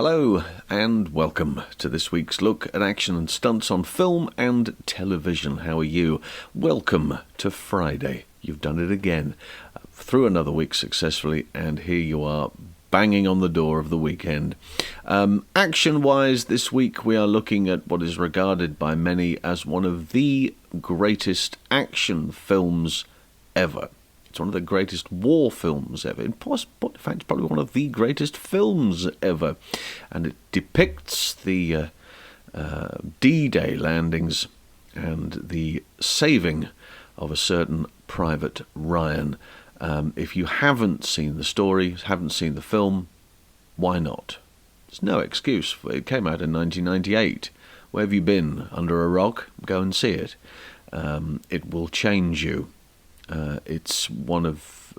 Hello and welcome to this week's look at action and stunts on film and television. How are you? Welcome to Friday. You've done it again. Through another week successfully, and here you are banging on the door of the weekend. Action-wise, this week we are looking at what is regarded by many as one of the greatest action films ever. It's one of the greatest war films ever. In fact, it's probably one of the greatest films ever. And it depicts the D-Day landings and the saving of a certain Private Ryan. If you haven't seen the story, haven't seen the film, why not? There's no excuse. It came out in 1998. Where have you been? Under a rock? Go and see it. It will change you. It's one of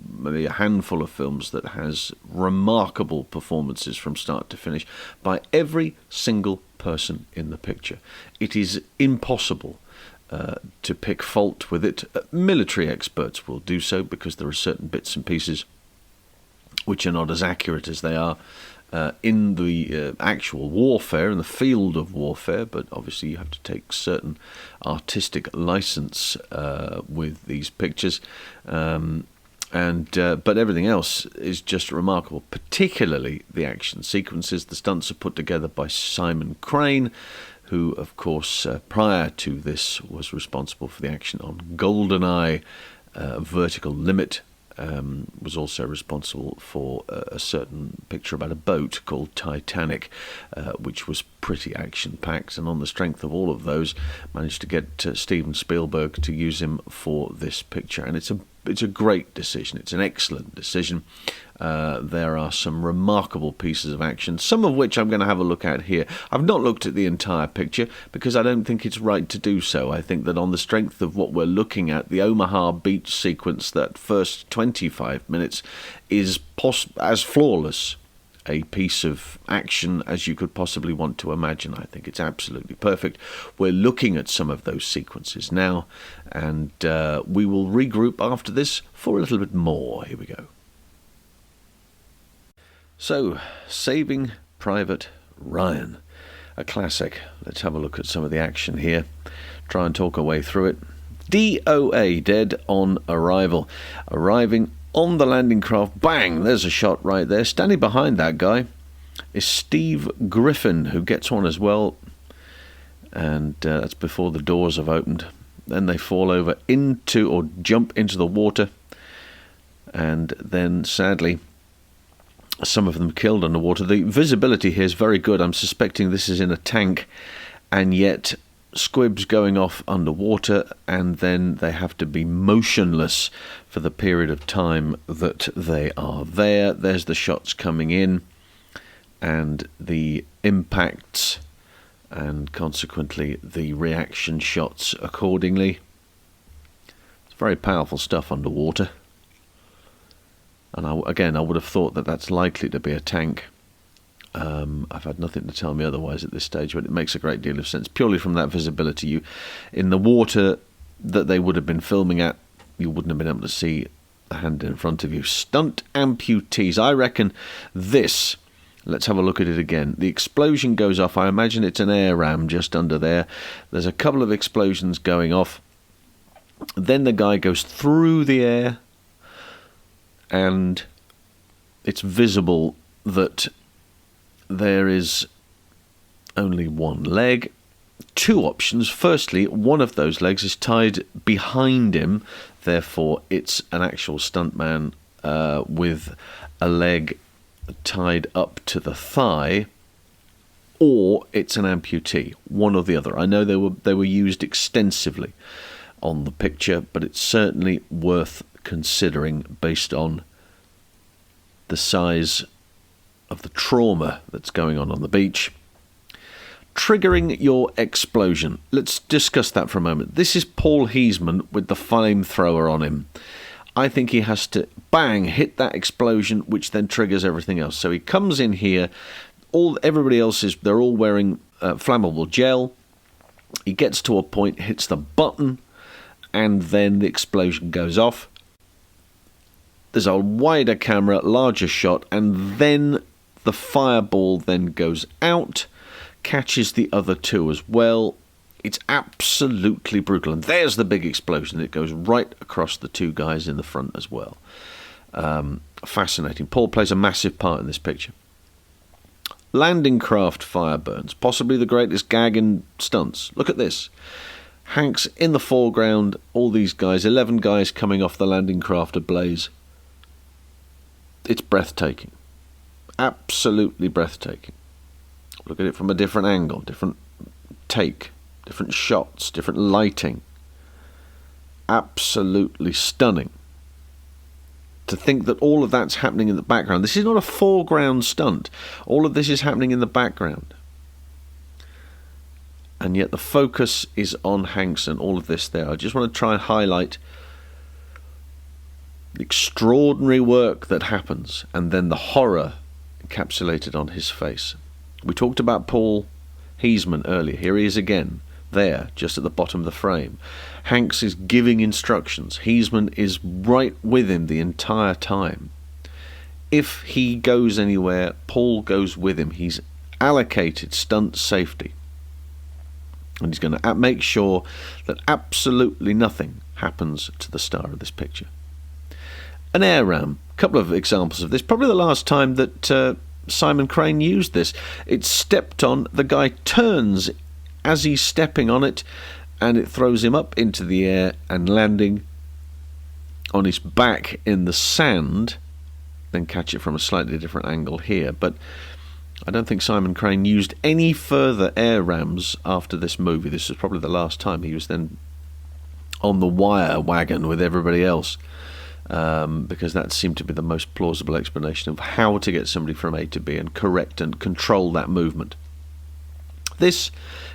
maybe a handful of films that has remarkable performances from start to finish by every single person in the picture. It is impossible to pick fault with it. Military experts will do so because there are certain bits and pieces which are not as accurate as they are in the actual warfare, in the field of warfare, but obviously you have to take certain artistic license with these pictures, but everything else is just remarkable, particularly the action sequences. The stunts are put together by Simon Crane, who, of course, prior to this was responsible for the action on GoldenEye, Vertical Limit, was also responsible for a certain picture about a boat called Titanic, which was pretty action-packed, and on the strength of all of those, managed to get Steven Spielberg to use him for this picture. And it's a great decision. It's an excellent decision. There are some remarkable pieces of action, some of which I'm going to have a look at here. I've not looked at the entire picture because I don't think it's right to do so. I think that on the strength of what we're looking at, the Omaha Beach sequence, that first 25 minutes, is as flawless a piece of action as you could possibly want to imagine. I think it's absolutely perfect. We're looking at some of those sequences now, and we will regroup after this for a little bit more. Here we go. So, Saving Private Ryan, a classic. Let's have a look at some of the action here. Try and talk our way through it. DOA, dead on arrival. Arriving on the landing craft, bang, there's a shot right there. Standing behind that guy is Steve Griffin, who gets one as well. And that's before the doors have opened. Then they fall over into, or jump into the water. And then, sadly, some of them killed underwater. The visibility here is very good. I'm suspecting this is in a tank, and yet squibs going off underwater, and then they have to be motionless for the period of time that they are there. There's the shots coming in, and the impacts, and consequently the reaction shots accordingly. It's very powerful stuff underwater. And I would have thought that that's likely to be a tank. I've had nothing to tell me otherwise at this stage, but it makes a great deal of sense. Purely from that visibility, in the water that they would have been filming at, you wouldn't have been able to see the hand in front of you. Stunt amputees. I reckon this, let's have a look at it again. The explosion goes off. I imagine it's an air ram just under there. There's a couple of explosions going off. Then the guy goes through the air, and it's visible that there is only one leg. Two options. Firstly, one of those legs is tied behind him, therefore it's an actual stuntman with a leg tied up to the thigh, or it's an amputee, one or the other. I know they were used extensively on the picture, but it's certainly worth considering based on the size of the trauma that's going on the beach. Triggering your explosion. Let's discuss that for a moment. This is Paul Heisman with the flamethrower on him. I think he has to, bang, hit that explosion, which then triggers everything else. So he comes in here, everybody else they're all wearing flammable gel. He gets to a point, hits the button, and then the explosion goes off. There's a wider camera, larger shot, and then The fireball then goes out, catches the other two as well. It's absolutely brutal. And there's the big explosion. It goes right across the two guys in the front as well. Fascinating. Paul plays a massive part in this picture. Landing craft fire burns. Possibly the greatest gag in stunts. Look at this. Hanks in the foreground. All these guys, 11 guys coming off the landing craft ablaze. It's breathtaking. Absolutely breathtaking. Look at it from a different angle, different take, different shots, different lighting. Absolutely stunning. To think that all of that's happening in the background. This is not a foreground stunt. All of this is happening in the background. And yet the focus is on Hanks and all of this there. I just want to try and highlight the extraordinary work that happens and then the horror encapsulated on his face. We talked about Paul Heisman earlier. Here he is again, there, just at the bottom of the frame. Hanks is giving instructions. Heisman is right with him the entire time. If he goes anywhere, Paul goes with him. He's allocated stunt safety. And he's going to make sure that absolutely nothing happens to the star of this picture. An air ram. A couple of examples of this. Probably the last time that Simon Crane used this. It's stepped on. The guy turns as he's stepping on it, and it throws him up into the air and landing on his back in the sand. Then catch it from a slightly different angle here. But I don't think Simon Crane used any further air rams after this movie. This was probably the last time. He was then on the wire wagon with everybody else, because that seemed to be the most plausible explanation of how to get somebody from A to B and correct and control that movement. This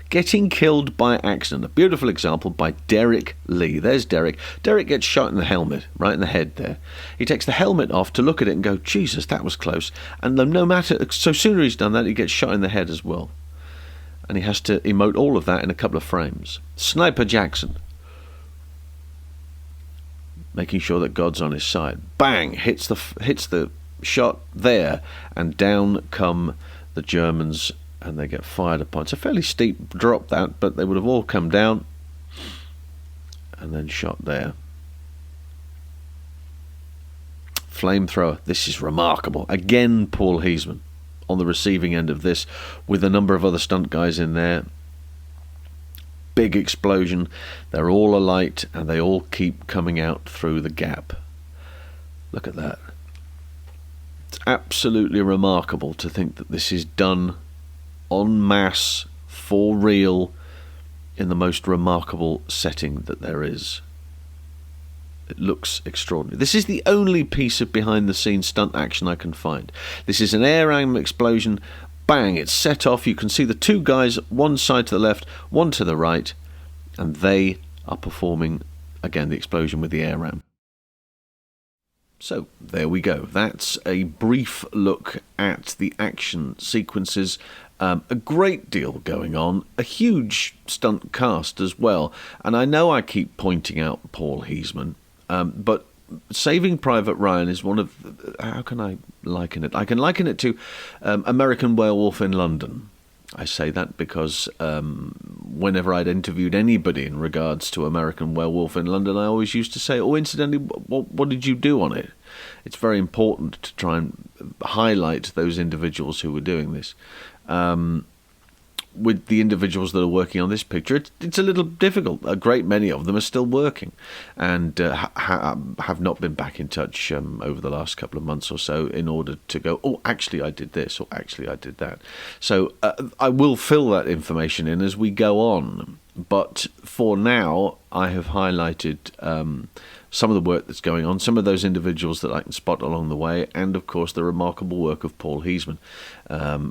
getting killed by accident, a beautiful example by Derek Lee. There's Derek. Derek gets shot in the helmet, right in the head there. He takes the helmet off to look at it and go, Jesus, that was close. And no matter, so sooner he's done that, he gets shot in the head as well. And he has to emote all of that in a couple of frames. Sniper Jackson, making sure that God's on his side. Bang! Hits the shot there, and down come the Germans, and they get fired upon. It's a fairly steep drop, that, but they would have all come down and then shot there. Flamethrower. This is remarkable. Again, Paul Heisman on the receiving end of this, with a number of other stunt guys in there. Big explosion. They're all alight, and they all keep coming out through the gap. Look at that. It's absolutely remarkable to think that this is done en masse, for real, in the most remarkable setting that there is. It looks extraordinary. This is the only piece of behind-the-scenes stunt action I can find. This is an air ram explosion. Bang, it's set off. You can see the two guys, one side to the left, one to the right, and they are performing, again, the explosion with the air ram. So, there we go. That's a brief look at the action sequences. A great deal going on, a huge stunt cast as well. And I know I keep pointing out Paul Heisman, but Saving Private Ryan is one of... How can I liken it? I can liken it to American Werewolf in London. I say that because whenever I'd interviewed anybody in regards to American Werewolf in London, I always used to say, oh, incidentally, what did you do on it? It's very important to try and highlight those individuals who were doing this. With the individuals that are working on this picture, it's a little difficult. A great many of them are still working and have not been back in touch over the last couple of months or so in order to go, oh, actually I did this, or actually I did that. So I will fill that information in as we go on. But for now, I have highlighted some of the work that's going on, some of those individuals that I can spot along the way, and of course the remarkable work of Paul Heisman,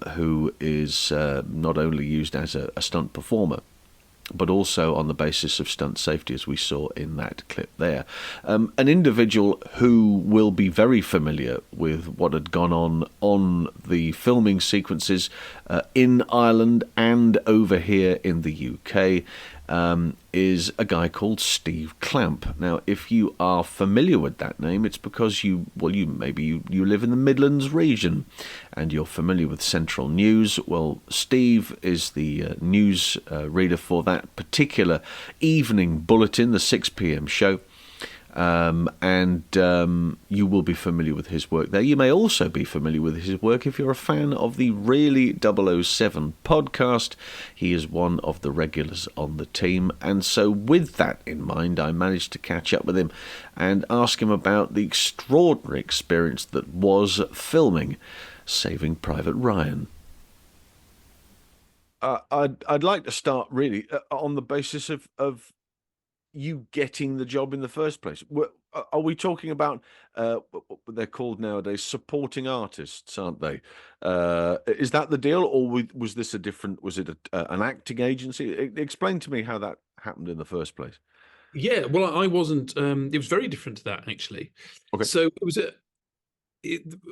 who is not only used as a stunt performer, but also on the basis of stunt safety, as we saw in that clip there. An individual who will be very familiar with what had gone on the filming sequences in Ireland and over here in the UK. is a guy called Steve Clamp. Now, if you are familiar with that name, it's because you live in the Midlands region and you're familiar with Central News. Well, Steve is the news reader for that particular evening bulletin, the 6 p.m. show. And you will be familiar with his work there. You may also be familiar with his work if you're a fan of the Really 007 podcast. He is one of the regulars on the team, and so with that in mind, I managed to catch up with him and ask him about the extraordinary experience that was filming Saving Private Ryan. I'd like to start really on the basis of you getting the job in the first place. Are we talking about what they're called nowadays supporting artists, aren't they? Is that the deal, or was this a different? Was it an acting agency? Explain to me how that happened in the first place. Yeah, well, I wasn't. It was very different to that, actually. Okay. So it was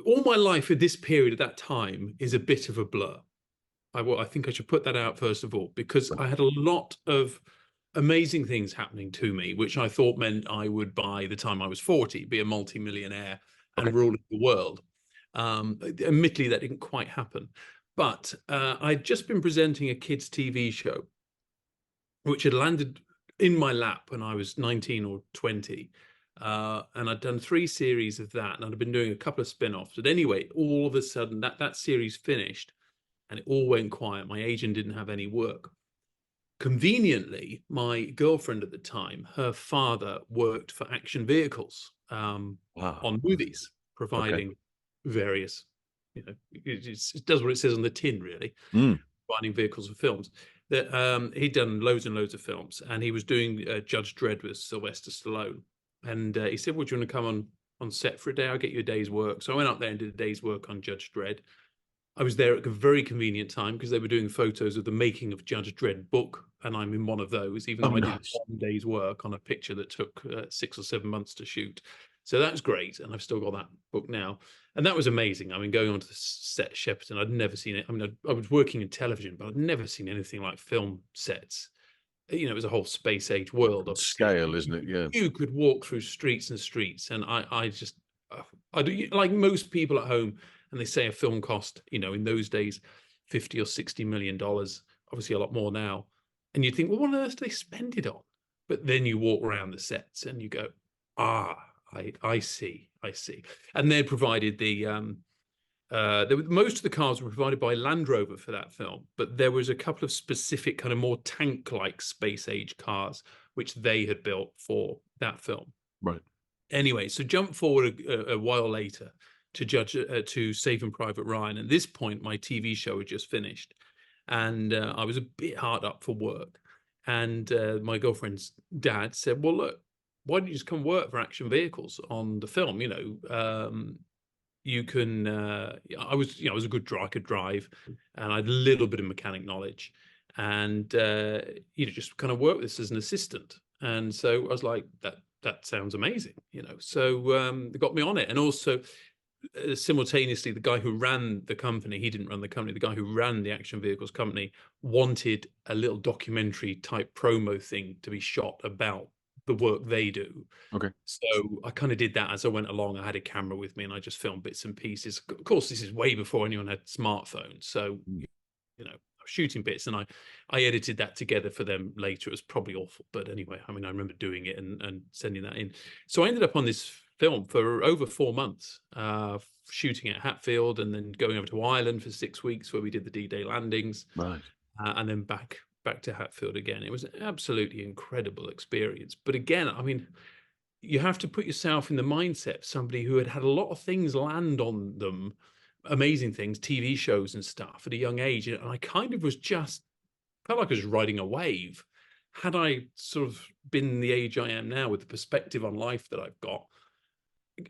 all my life at this period at that time is a bit of a blur. I think I should put that out first of all, because I had a lot of amazing things happening to me, which I thought meant I would, by the time I was 40, be a multi-millionaire and Okay. rule the world. Admittedly, that didn't quite happen. But I'd just been presenting a kids' TV show, which had landed in my lap when I was 19 or 20. And I'd done 3 series of that, and I'd been doing a couple of spin-offs. But anyway, all of a sudden, that series finished, and it all went quiet. My agent didn't have any work. Conveniently, my girlfriend at the time, her father worked for Action Vehicles on movies, providing various, it does what it says on the tin, really, providing vehicles for films. That he'd done loads and loads of films, and he was doing Judge Dredd with Sylvester Stallone. And he said, "Well, do you want to come on set for a day? I'll get you a day's work." So I went up there and did a day's work on Judge Dredd. I was there at a very convenient time because they were doing photos of the making of Judge Dredd book, and I'm in one of those, even though I did 1 day's work on a picture that took 6 or 7 months to shoot. So that's great, and I've still got that book now, and that was amazing. I mean, going onto the set Shepperton, I'd never seen it. I mean, I was working in television, but I'd never seen anything like film sets. It was a whole space age world. Scale, isn't it? Yeah. You could walk through streets and streets, and I just, I do, like most people at home. And they say a film cost, in those days, $50 or $60 million, obviously a lot more now. And you think, well, what on earth do they spend it on? But then you walk around the sets and you go, I see. And they provided most of the cars were provided by Land Rover for that film, but there was a couple of specific kind of more tank-like space age cars, which they had built for that film. Right. Anyway, so jump forward a while later to Saving Private Ryan. At this point, my TV show had just finished, and I was a bit hard up for work. And my girlfriend's dad said, "Well, look, why don't you just come work for Action Vehicles on the film? You can." I was a good driver. I could drive, and I had a little bit of mechanic knowledge, and just kind of work this as an assistant. And so I was like, that sounds amazing, So they got me on it, and also, simultaneously, the guy who ran the company, he didn't run the company, the guy who ran the Action Vehicles company wanted a little documentary type promo thing to be shot about the work they do. Okay. So I kind of did that as I went along. I had a camera with me and I just filmed bits and pieces. Of course, this is way before anyone had smartphones. So, I was shooting bits, and I edited that together for them later. It was probably awful, but anyway, I mean, I remember doing it and sending that in. So I ended up on this film for over 4 months, shooting at Hatfield, and then going over to Ireland for 6 weeks where we did the D-Day landings, right, and then back to Hatfield again. It was an absolutely incredible experience. But again, I mean, you have to put yourself in the mindset of somebody who had a lot of things land on them, amazing things, TV shows and stuff at a young age, and I kind of felt like I was riding a wave. Had I sort of been the age I am now, with the perspective on life that I've got,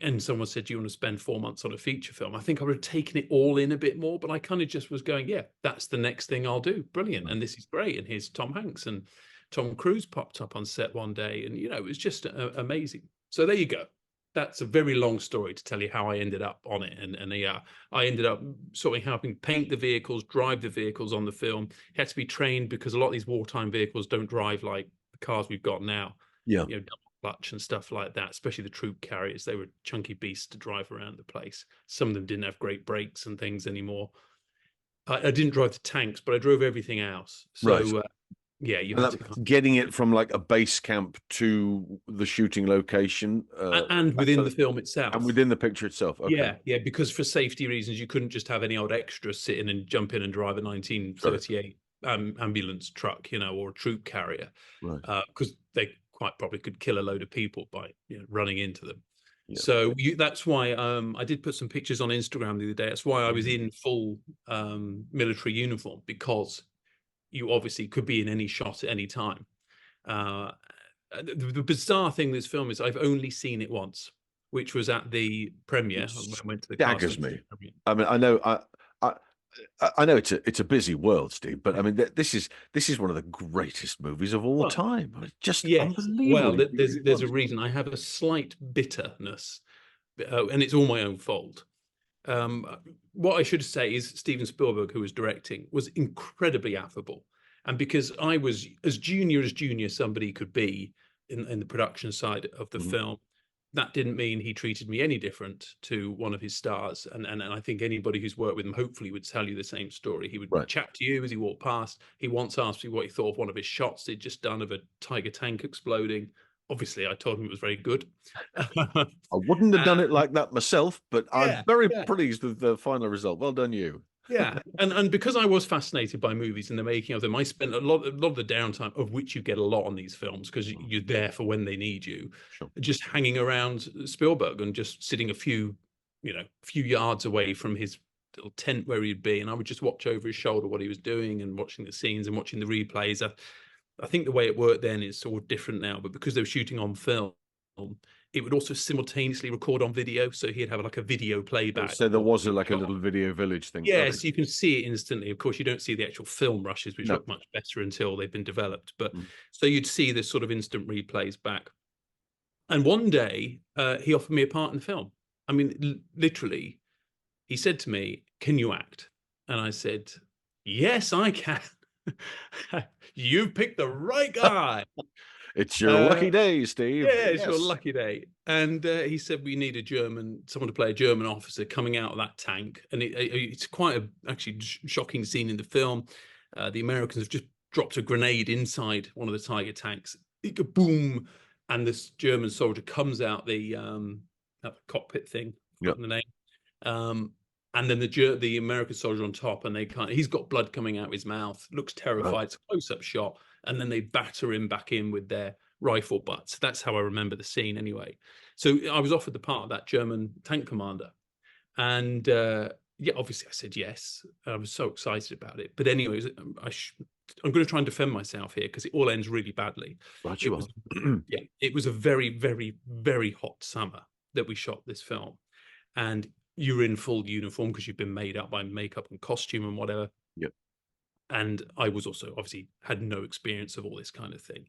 and someone said, "Do you want to spend 4 months on a feature film?" I think I would have taken it all in a bit more, but I kind of just was going, yeah, that's the next thing I'll do. Brilliant. And this is great. And here's Tom Hanks, and Tom Cruise popped up on set one day, and, it was just amazing. So there you go. that's a very long story to tell you how I ended up on it. And yeah, I ended up sort of helping paint the vehicles, drive the vehicles on the film. Had to be trained because a lot of these wartime vehicles don't drive like the cars we've got now, Yeah. you know, double clutch and stuff like that, especially the troop carriers. They were chunky beasts to drive around the place. Some of them didn't have great brakes and things anymore. I didn't drive the tanks, but I drove everything else. Right. So yeah, you And had to kind getting it from like a base camp to the shooting location, of, and within the film and itself. within the picture itself. Okay. Yeah, yeah, because for safety reasons, you couldn't just have any old extra sit in and jump in and drive a Got it. 1938 ambulance truck, you know, or a troop carrier, Right. because they quite probably could kill a load of people by, you know, running into them. Yeah. So that's why I did put some pictures on Instagram the other day. That's why I was Mhm. in full military uniform, because you obviously could be in any shot at any time. Uh, the bizarre thing with this film is I've only seen it once, which was at the premiere. It I went to the cast staggers and crew me. premiere. I mean, I, I know it's a busy world, Steve, but I mean, this is one of the greatest movies of all Well, time. It's just yes. Well, unbelievable. It really there's a was. reason. I have a slight bitterness, and it's all my own fault. Um, what I should say is Steven Spielberg, who was directing, was incredibly affable, and because I was as junior somebody could be in the production side of the Mhm. film, that didn't mean he treated me any different to one of his stars. And I think anybody who's worked with him hopefully would tell you the same story. He would Right. chat to you as he walked past. He once asked me what he thought of one of his shots he'd just done of a Tiger tank exploding. Obviously, I told him it was very good. I wouldn't have done it like that myself, but I'm Yeah, very yeah. pleased with the final result. Well done, you. Yeah, and because I was fascinated by movies and the making of them, I spent a lot of the downtime, of which you get a lot on these films because Mm, you're there for when they need you, sure. just hanging around Spielberg and just sitting a few yards away from his little tent where he'd be, and I would just watch over his shoulder what he was doing and watching the scenes and watching the replays. I think the way it worked then is sort of different now, but because they were shooting on film, it would also simultaneously record on video, so he'd have like a video playback So there of was each like a shot. little video village thing. Got it. Yes, you can see it instantly. Of course, you don't see the actual film rushes, which No. look much better until they've been developed. But Mm. so you'd see this sort of instant replays back. And one day, he offered me a part in the film. I mean, literally, he said to me, "Can you act?" And I said, "Yes, I can." You've picked the right guy. It's your Uh, lucky day, Steve. yeah, it's your Yes. lucky day. And he said we need someone to play a German officer coming out of that tank. And it's quite a actually shocking scene in the film. The Americans have just dropped a grenade inside one of the Tiger tanks. It go boom, and this German soldier comes out that cockpit thing. I've Yeah. forgotten the name. Um, and then the American soldier on top, and he's got blood coming out of his mouth, looks Right. terrified. It's a close-up shot, and then they batter him back in with their rifle butts. That's how I remember the scene anyway. So I was offered the part of that German tank commander, and yeah, obviously I said yes. I was so excited about it. But anyways, I'm going to try and defend myself here because it all ends really badly. Right, It you was are. yeah, it was a very, very, very hot summer that we shot this film, and you were in full uniform because you've been made up by makeup and costume and whatever. Yep. And I was also obviously had no experience of all this kind of thing.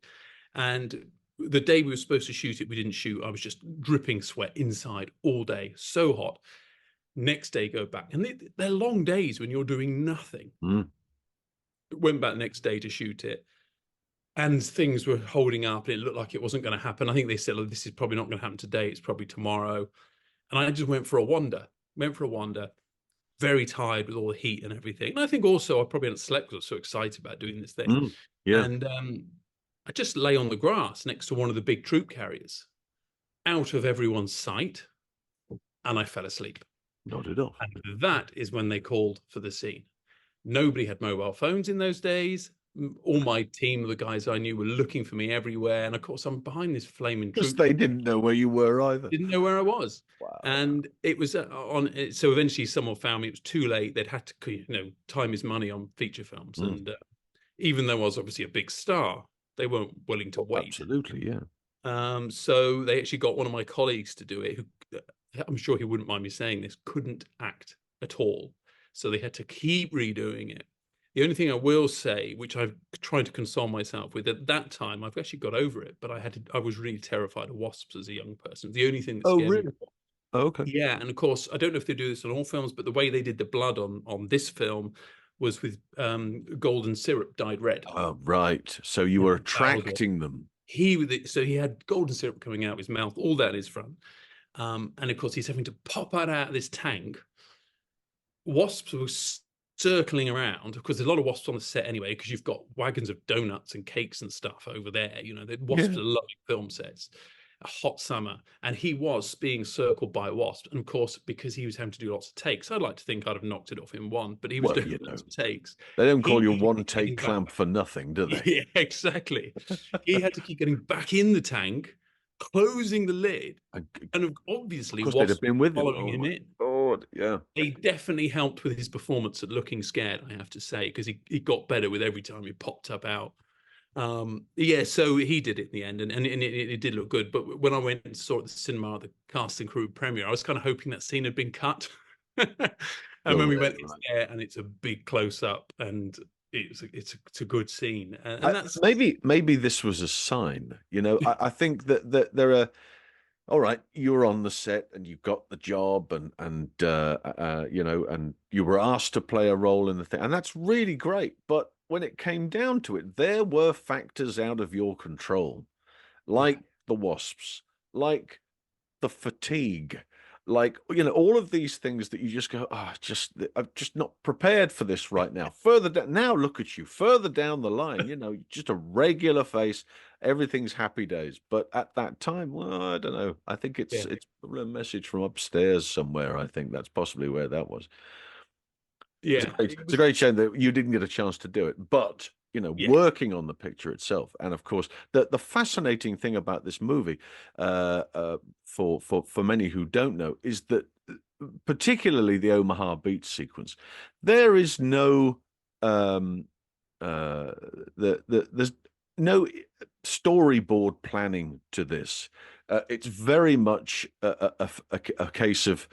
And the day we were supposed to shoot it, we didn't shoot. I was just dripping sweat inside all day, so hot. Next day, go back, and they're long days when you're doing nothing. Mm. Went back next day to shoot it, and things were holding up, and it looked like it wasn't going to happen. I think they said, "Oh, this is probably not going to happen today. It's probably tomorrow." And I just went for a wander. Very tired with all the heat and everything. And I think also I probably hadn't slept because I was so excited about doing this thing. Mm. Yeah. And I just lay on the grass next to one of the big troop carriers, out of everyone's sight, and I fell asleep. Nodded off. And that is when they called for the scene. Nobody had mobile phones in those days. All my team, the guys I knew, were looking for me everywhere. And of course, I'm behind this flaming Because troop. they didn't know where you were either. Didn't know where I was. Wow. And it was so eventually someone found me. It was too late. They'd had to, time is money on feature films. Mm. And even though I was obviously a big star, they weren't willing to wait. Absolutely, yeah. So they actually got one of my colleagues to do it, who I'm sure he wouldn't mind me saying this, couldn't act at all. So they had to keep redoing it. The only thing I will say, which I've tried to console myself with at that time, I've actually got over it, but I was really terrified of wasps as a young person. The only thing that Oh, scared me. really? Oh, okay. Yeah, and of course, I don't know if they do this on all films, but the way they did the blood on this film was with golden syrup dyed red. Oh, right. So you were Yeah, powder. attracting them. So he had golden syrup coming out of his mouth, all down his front, and of course he's having to pop out of this tank. Wasps were circling around because there's a lot of wasps on the set anyway, because you've got wagons of donuts and cakes and stuff over there. You know, the wasps Yeah. are loving film sets. A hot summer, and he was being circled by wasps. And of course, because he was having to do lots of takes, I'd like to think I'd have knocked it off in one, but he was Well, doing lots of takes. they don't call He you had to one keep take getting back. clamp for nothing, do they? Yeah, exactly. He had to keep getting back in the tank, closing the lid, Of and obviously course, they'd have wasps been with him. following Oh him my in. God. Yeah. They definitely helped with his performance at looking scared, I have to say, because he got better with every time he popped up out. Yeah, so he did it in the end, and it did look good. But when I went and saw it at the cinema, the cast and crew premiere, I was kind of hoping that scene had been cut. And Oh, when we really? went, it's Right. there, and it's a big close up, and it's a good scene, and that's Maybe this was a sign. I think that there are. All right, you were on the set and you got the job, and you were asked to play a role in the thing, and that's really great. But when it came down to it, there were factors out of your control, yeah, like the wasps, like the fatigue, like all of these things that you just go, I'm just not prepared for this right now. Further down, now look at you, further down the line, just a regular face, everything's happy days. But at that time, well, I don't know. I think it's yeah, it's probably a message from upstairs somewhere. I think that's possibly where that was. It's yeah. great. It It's a was, great shame that you didn't get a chance to do it, but yeah, working on the picture itself, and of course, the fascinating thing about this movie, for many who don't know, is that particularly the Omaha Beach sequence, there is no uh there's no storyboard planning to this. It's very much a case of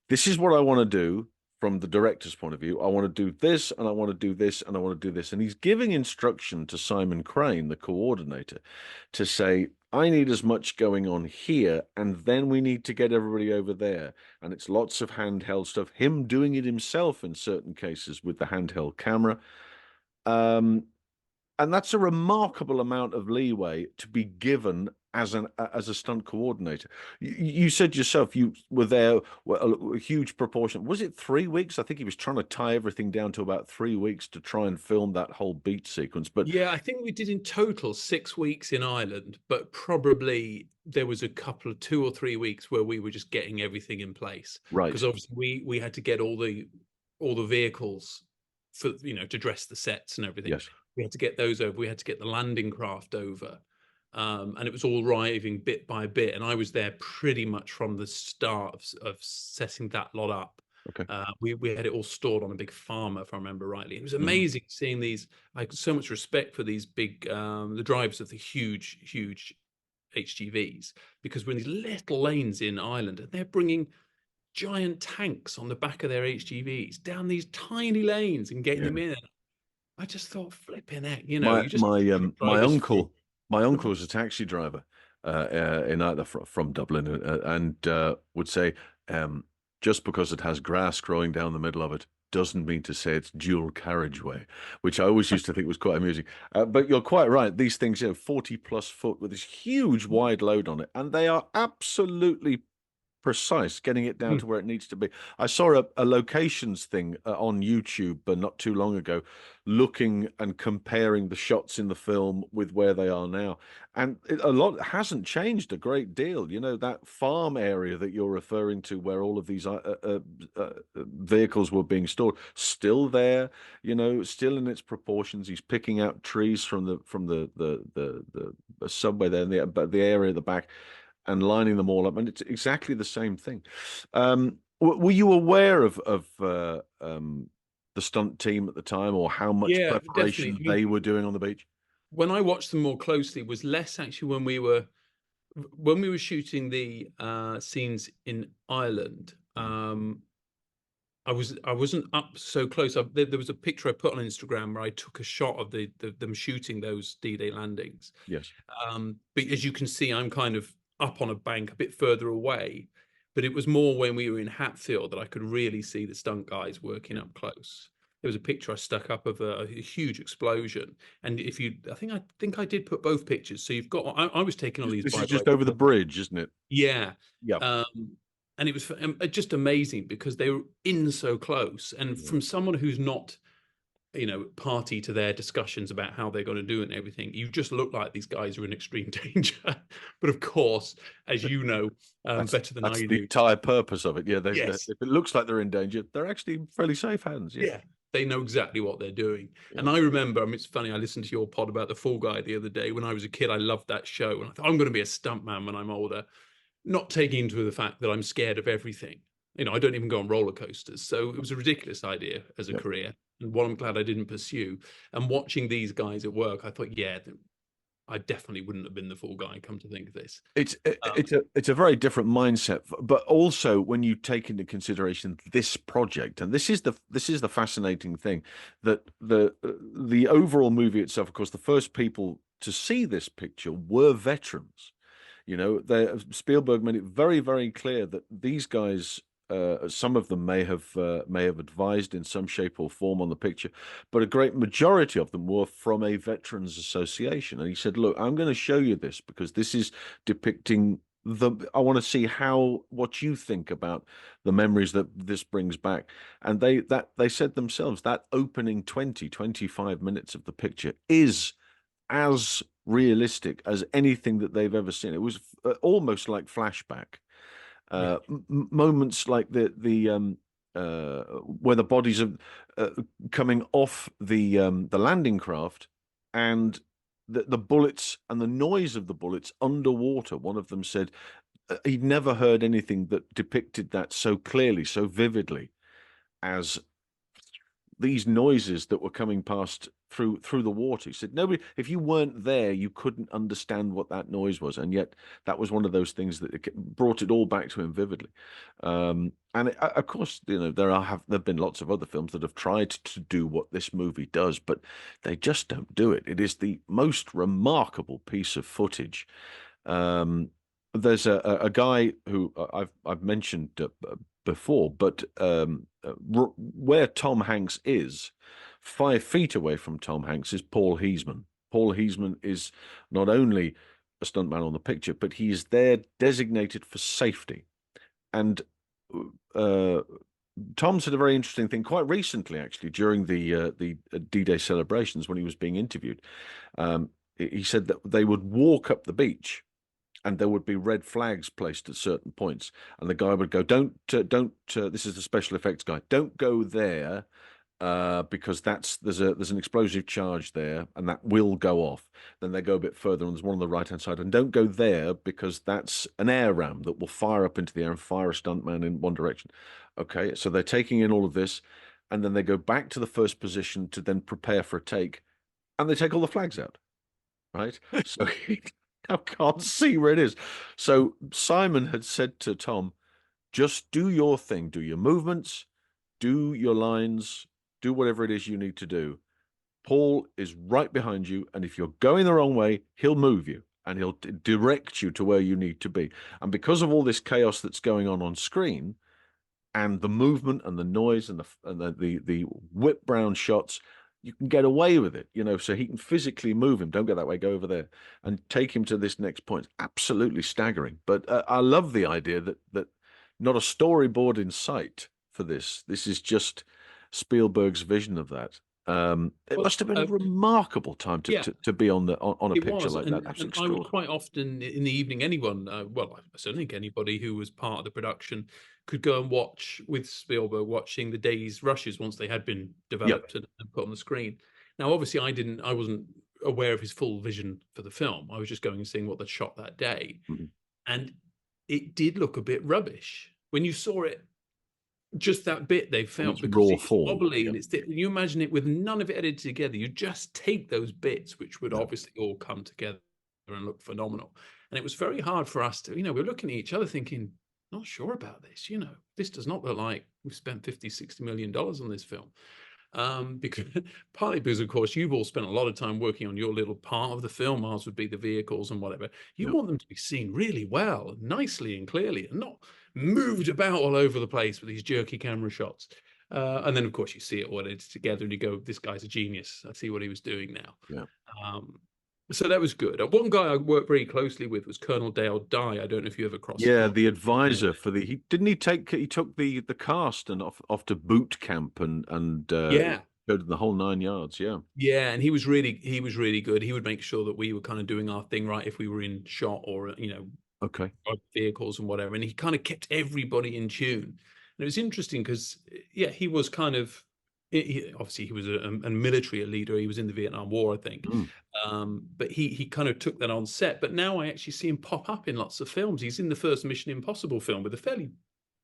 this is what I want to do from the director's point of view. I want to do this, and I want to do this, and I want to do this. And he's giving instruction to Simon Crane, the coordinator, to say, I need as much going on here, and then we need to get everybody over there. And it's lots of handheld stuff, him doing it himself in certain cases with the handheld camera. Um, and that's a remarkable amount of leeway to be given as a stunt coordinator. You said yourself you were there a huge proportion. Was it 3 weeks? I think he was trying to tie everything down to about 3 weeks to try and film that whole beach sequence. But yeah. I think we did in total 6 weeks in Ireland, but probably there was a couple of 2 or 3 weeks where we were just getting everything in place, because right, obviously we had to get all the vehicles for to dress the sets and everything. yes, We had to get those over. We had to get the landing craft over, and it was all arriving bit by bit. And I was there pretty much from the start of setting that lot up. okay, We had it all stored on a big farm, if I remember rightly. It was mhm, amazing seeing these. I had so much respect for these big, the drivers of the huge HGVs, because we're in these little lanes in Ireland, and they're bringing giant tanks on the back of their HGVs down these tiny lanes and getting yeah. them in. I just thought, flipping heck, My you just my truck um my drivers through. uncle my uncle was a taxi driver in either from Dublin, and would say, um, just because it has grass growing down the middle of it doesn't mean to say it's dual carriageway, which I always used to think was quite amusing. But you're quite right. These things, 40 plus foot with this huge wide load on it, and they are absolutely precise, getting it down Mm. to where it needs to be. I saw a locations thing on YouTube not too long ago, looking and comparing the shots in the film with where they are now. And a lot hasn't changed a great deal. That farm area that you're referring to, where all of these vehicles were being stored, still there, still in its proportions. He's picking out trees from the subway there, in the area at the back, and lining them all up, and it's exactly the same thing. Were you aware of the stunt team at the time, or how much Yeah, definitely. preparation I mean, they were doing on the beach? when I watched them more closely, was less actually when we were shooting the scenes in Ireland. I wasn't up so close. There was a picture I put on Instagram where I took a shot of them shooting those D-Day landings. Yes. But as you can see, I'm kind of up on a bank a bit further away. But it was more when we were in Hatfield that I could really see the stunt guys working Yeah. up close. There was a picture I stuck up of a huge explosion, and if you, I think I did put both pictures. So you've got, I was taking all these, This by is the way. just over the bridge, isn't it? Yeah. Yeah. And it was just amazing because they were in so close. And Yeah. from someone who's not, party to their discussions about how they're going to do it and everything, you just look like these guys are in extreme danger. But of course, as you know, better than That's I the do. entire purpose of it. Yeah, Yes. if it looks like they're in danger, they're actually fairly safe hands. Yeah, Yeah. They know exactly what they're doing. yeah, And I remember, I mean, it's funny, I listened to your pod about the Fall Guy the other day. When I was a kid, I loved that show. And I thought, I'm going to be a stuntman when I'm older, not taking into the fact that I'm scared of everything. I don't even go on roller coasters. So it was a ridiculous idea as a yeah. career, and one I'm glad I didn't pursue. And watching these guys at work, I thought, yeah, I definitely wouldn't have been the Fall Guy, come to think of this. Um, It's a very different mindset, but also when you take into consideration this project, and this is the fascinating thing, that the overall movie itself, of course, the first people to see this picture were veterans. Spielberg made it very, very clear that these guys, some of them may have advised in some shape or form on the picture, but a great majority of them were from a veterans association. And he said, "Look, I'm going to show you this because this is depicting I want to see what you think about the memories that this brings back." And they said themselves that opening 25 minutes of the picture is as realistic as anything that they've ever seen. It was almost like flashback yeah, moments like where the bodies are coming off the landing craft, and the bullets and the noise of the bullets underwater. One of them said he'd never heard anything that depicted that so clearly, so vividly as these noises that were coming past through the water. He said nobody, if you weren't there, you couldn't understand what that noise was, and yet that was one of those things that brought it all back to him vividly. And of course, there've been lots of other films that have tried to do what this movie does, but they just don't do it. It is the most remarkable piece of footage. Um, there's a guy who I've mentioned before, but where Tom Hanks is, 5 feet away from Tom Hanks is Paul Heisman. Paul Heisman is not only a stuntman on the picture, but he is there designated for safety. And uh, Tom said a very interesting thing quite recently, actually, during the D-Day celebrations when he was being interviewed. He said that they would walk up the beach and there would be red flags placed at certain points, and the guy would go, don't this is the special effects guy, don't go there because there's an explosive charge there and that will go off. Then they go a bit further and there's one on the right hand side, and don't go there because that's an air ram that will fire up into the air and fire a stuntman in one direction. Okay, so they're taking in all of this, and then they go back to the first position to then prepare for a take, and they take all the flags out, right? So I can't see where it is. So Simon had said to Tom, just do your thing, do your movements, do your lines, do whatever it is you need to do. Paul is right behind you, and if you're going the wrong way, he'll move you and he'll direct you to where you need to be. And because of all this chaos that's going on screen, and the movement and the noise and the whip brown shots, you can get away with it, so he can physically move him. Don't go that way, go over there, and take him to this next point. Absolutely staggering. But I love the idea that not a storyboard in sight for this. This is just Spielberg's vision of that. It well, must have been a remarkable time to yeah. to be on a It picture was, like that. and Absolutely I would extraordinary. quite often in the evening, anyone, well, I certainly think anybody who was part of the production could go and watch with Spielberg, watching the day's rushes once they had been Yeah. developed and put on the screen. Now, obviously, I wasn't aware of his full vision for the film. I was just going and seeing what they'd shot that day, Mhm. and it did look a bit rubbish when you saw it. Just that bit they In felt its because raw it's form. wobbly Yeah. and you imagine it with none of it edited together. You just take those bits, which would Yeah. obviously all come together and look phenomenal. And it was very hard for us to, we're looking at each other thinking, not sure about this. This does not look like we've spent 50, $60 million on this film. Because partly because, of course, you've all spent a lot of time working on your little part of the film. Ours would be the vehicles and whatever. You Yeah. want them to be seen really well, nicely and clearly, and not moved about all over the place with these jerky camera shots. And then, of course, you see it all edited together, and you go, "This guy's a genius. I see what he was doing now." Yeah. Um, so that was good. One guy I worked very closely with was Colonel Dale Dye. I don't know if you ever crossed Yeah, paths. the advisor for the he took the cast and off to boot camp and Yeah. showed them the whole 9 yards. Yeah. Yeah, and he was really good. He would make sure that we were kind of doing our thing right if we were in shot or Okay. vehicles and whatever. And he kind of kept everybody in tune. And it was interesting because yeah, he was kind of obviously he was a military leader. He was in the Vietnam War, I think. Mm. But he kind of took that on set. But now I actually see him pop up in lots of films. He's in the first Mission Impossible film with a fairly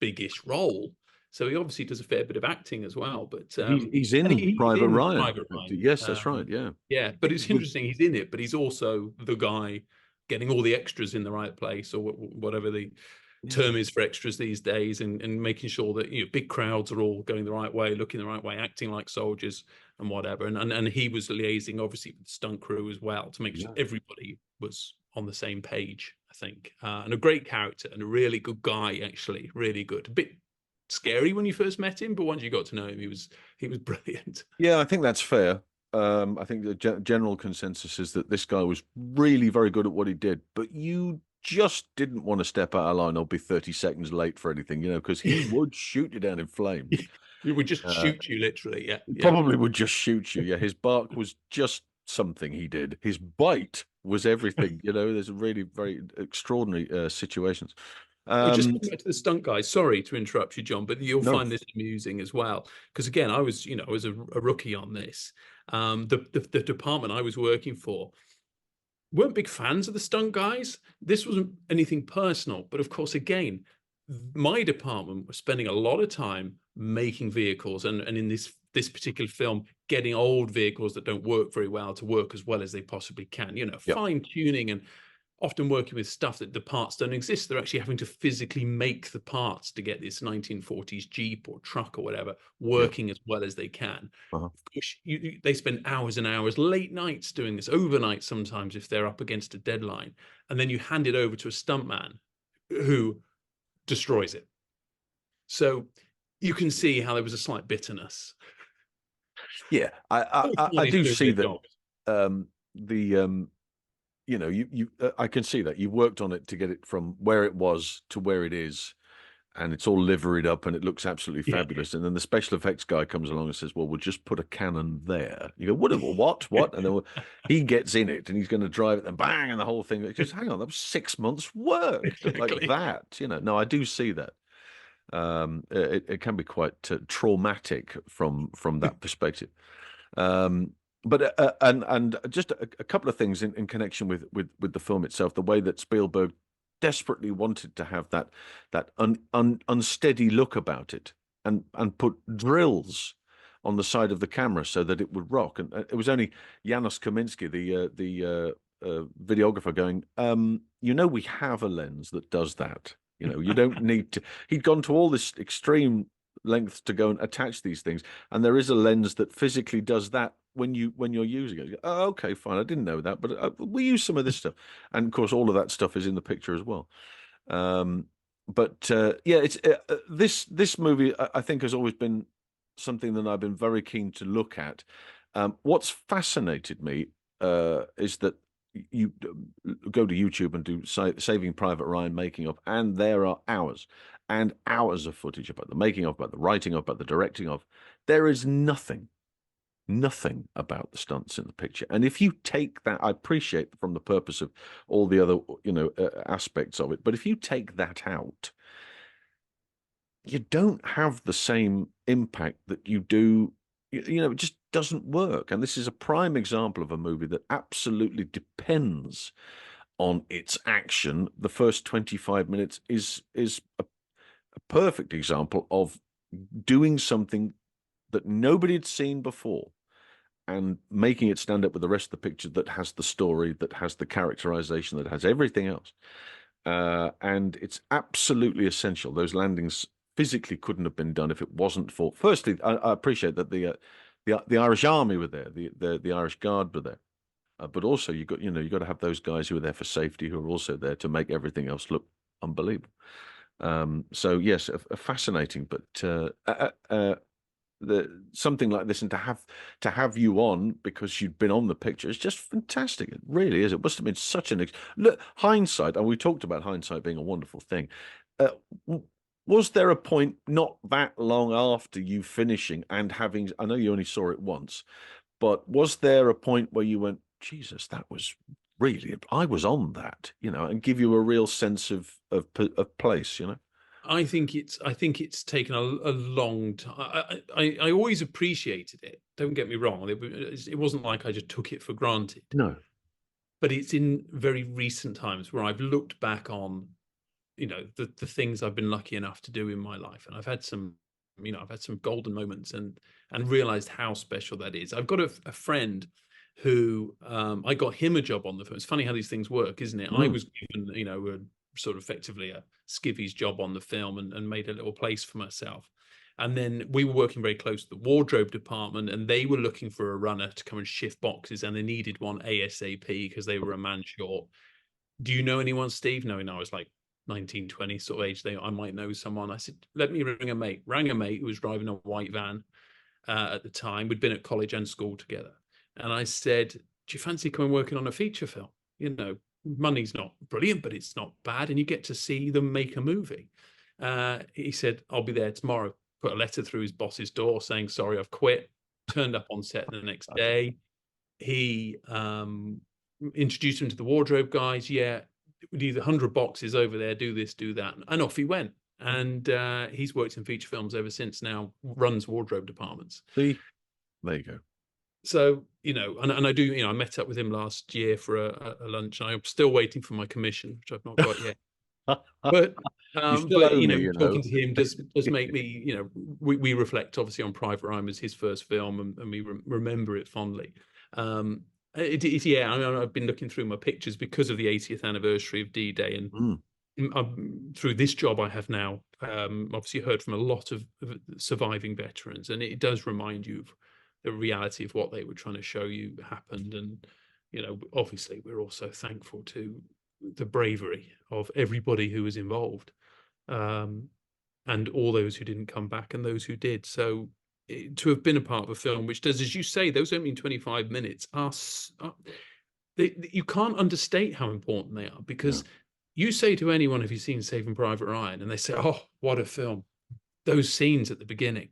biggish role. So he obviously does a fair bit of acting as well. But He's and in he's Private in Ryan. Private Ryan. Yes, that's right. Yeah. Yeah, but it's interesting. He's in it, but he's also the guy getting all the extras in the right place, or whatever the Yeah. term is for extras these days, and making sure that big crowds are all going the right way, looking the right way, acting like soldiers and whatever. And he was liaising obviously with the stunt crew as well to make sure Yeah. everybody was on the same page. I think, and a great character and a really good guy, actually, really good. A bit scary when you first met him, but once you got to know him, he was brilliant. Yeah, I think that's fair. I think the general consensus is that this guy was really very good at what he did, but you just didn't want to step out of line or be 30 seconds late for anything, because he would shoot you down in flames. He would just Uh, shoot you, literally. Yeah, he yeah. probably would just shoot you. Yeah, his bark was just something he did. His bite was everything. There's really very extraordinary situations. Oh, just Um, coming back to the stunt guys. Sorry to interrupt you, John, but you'll no, find this amusing as well. Because again, I was a rookie on this. The department I was working for weren't big fans of the stunt guys. This wasn't anything personal, but of course, again, my department was spending a lot of time making vehicles, and in this particular film, getting old vehicles that don't work very well to work as well as they possibly can. yeah, Fine tuning and often working with stuff that the parts don't exist. They're actually having to physically make the parts to get this 1940s Jeep or truck or whatever yeah, working as well as they can. uh-huh. Of course, they spend hours and hours, late nights doing this, overnight sometimes if they're up against a deadline. And then you hand it over to a stuntman who destroys it. So you can see how there was a slight bitterness. Yeah. I do see that. I can see that you worked on it to get it from where it was to where it is, and it's all liveried up and it looks absolutely Yeah. fabulous. And then the special effects guy comes along and says, "Well, we'll just put a cannon there." You go, "What?" And then he gets in it and he's going to drive it, and bang, and the whole thing. Just hang on, that was 6 months' work, Exactly. like that. No, I do see that. It can be quite traumatic from that perspective. But just a couple of things in connection with the film itself, the way that Spielberg desperately wanted to have that unsteady look about it, and put drills on the side of the camera so that it would rock. And it was only Janusz Kaminski, the videographer, going, we have a lens that does that. You don't need to. He'd gone to all this extreme length to go and attach these things, and there is a lens that physically does that when you're using it. Oh, okay, fine. I didn't know that, but we use some of this stuff, and of course, all of that stuff is in the picture as well. Yeah, it's this movie, I think, has always been something that I've been very keen to look at. What's fascinated me is that you go to YouTube and do Saving Private Ryan making of, and there are hours and hours of footage about the making of, about the writing of, about the directing of. There is nothing about the stunts in the picture. And if you take that, I appreciate from the purpose of all the other, aspects of it, but if you take that out, you don't have the same impact that you do. It just doesn't work. And this is a prime example of a movie that absolutely depends on its action. The first 25 minutes is a perfect example of doing something that nobody had seen before and making it stand up with the rest of the picture that has the story, that has the characterization, that has everything else. and it's absolutely essential. Those landings physically couldn't have been done if it wasn't for. Firstly, I appreciate that the Irish Army were there, the Irish Guard were there, but also you got to have those guys who are there for safety, who are also there to make everything else look unbelievable. So yes, a fascinating, but something like this, and to have you on because you'd been on the picture is just fantastic. It really is. It must have been such an look, hindsight, and we talked about hindsight being a wonderful thing. Uh, was there a point not that long after you finishing and having? I know you only saw it once, but was there a point where you went, Jesus, that was really, I was on that, and give you a real sense of place, I think it's taken a long time. I always appreciated it. Don't get me wrong. It wasn't like I just took it for granted. No. But it's in very recent times where I've looked back on, the things I've been lucky enough to do in my life, and I've had some golden moments and realized how special that is. I've got a friend who I got him a job on the film. It's funny how these things work, isn't it? I was given, a sort of effectively a skivvy's job on the film and made a little place for myself. And then we were working very close to the wardrobe department, and they were looking for a runner to come and shift boxes, and they needed one ASAP because they were a man short. Do you know anyone, Steve? No, I was like 19, 20 sort of age. I might know someone. I said, let me ring a mate. Rang a mate who was driving a white van at the time. We'd been at college and school together. And I said, do you fancy coming working on a feature film? Money's not brilliant, but it's not bad. And you get to see them make a movie. He said, I'll be there tomorrow. Put a letter through his boss's door saying, sorry, I've quit. Turned up on set the next day. He introduced him to the wardrobe guys. Yeah, we need 100 boxes over there. Do this, do that. And off he went. And he's worked in feature films ever since now, runs wardrobe departments. See, there you go. So, and I do, I met up with him last year for a lunch, and I'm still waiting for my commission, which I've not got yet. But talking to him does make me, we reflect obviously on Private Ryan was his first film, and we remember it fondly. I've been looking through my pictures because of the 80th anniversary of D-Day, and through this job I have now, obviously heard from a lot of surviving veterans, and it does remind you of the reality of what they were trying to show you happened. And, obviously we're also thankful to the bravery of everybody who was involved, and all those who didn't come back and those who did. So to have been a part of a film which does, as you say, those opening 25 minutes you can't understate how important they are, because you say to anyone, have you seen Saving Private Ryan? And they say, oh, what a film. Those scenes at the beginning.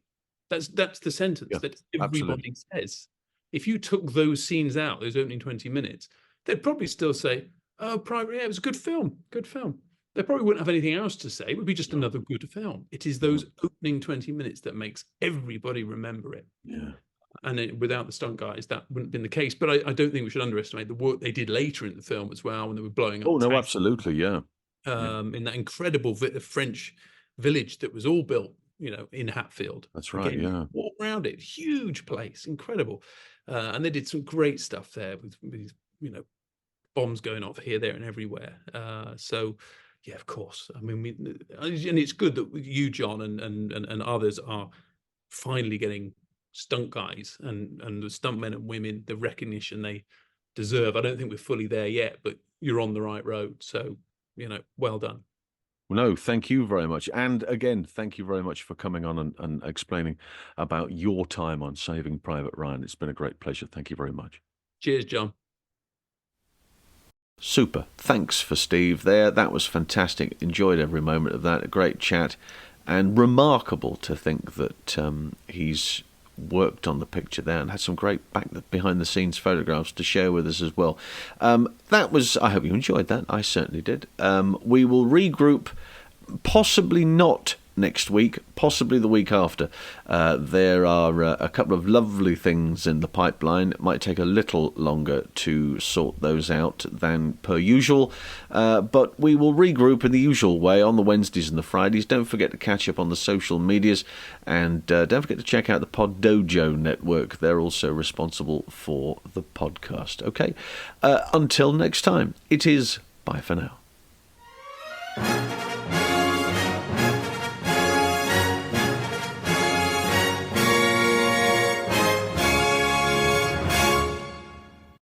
That's the sentence that everybody says. If you took those scenes out, those opening 20 minutes, they'd probably still say, oh, Private, it was a good film. They probably wouldn't have anything else to say. It would be just another good film. It is those opening 20 minutes that makes everybody remember it. Yeah. And without the stunt guys, that wouldn't have been the case. But I don't think we should underestimate the work they did later in the film as well, when they were blowing up. Oh, no, absolutely, yeah. In that incredible French village that was all built, in Hatfield. That's right. Again, yeah. Walk around it, huge place, incredible. And they did some great stuff there with bombs going off here, there, and everywhere. So, yeah, of course. I mean, and it's good that you, John, and others are finally getting stunt guys and the stunt men and women the recognition they deserve. I don't think we're fully there yet, but you're on the right road. So, well done. No, thank you very much. And again, thank you very much for coming on and explaining about your time on Saving Private Ryan. It's been a great pleasure. Thank you very much. Cheers, John. Super. Thanks for Steve there. That was fantastic. Enjoyed every moment of that. A great chat, and remarkable to think that he's worked on the picture there and had some great behind the scenes photographs to share with us as well. That was, I hope you enjoyed that. I certainly did. We will regroup, possibly not next week, possibly the week after. There are a couple of lovely things in the pipeline. It might take a little longer to sort those out than per usual, but we will regroup in the usual way on the Wednesdays and the Fridays. Don't forget to catch up on the social medias, and don't forget to check out the Pod Dojo network. They're also responsible for the podcast. Okay, until next time, it is bye for now.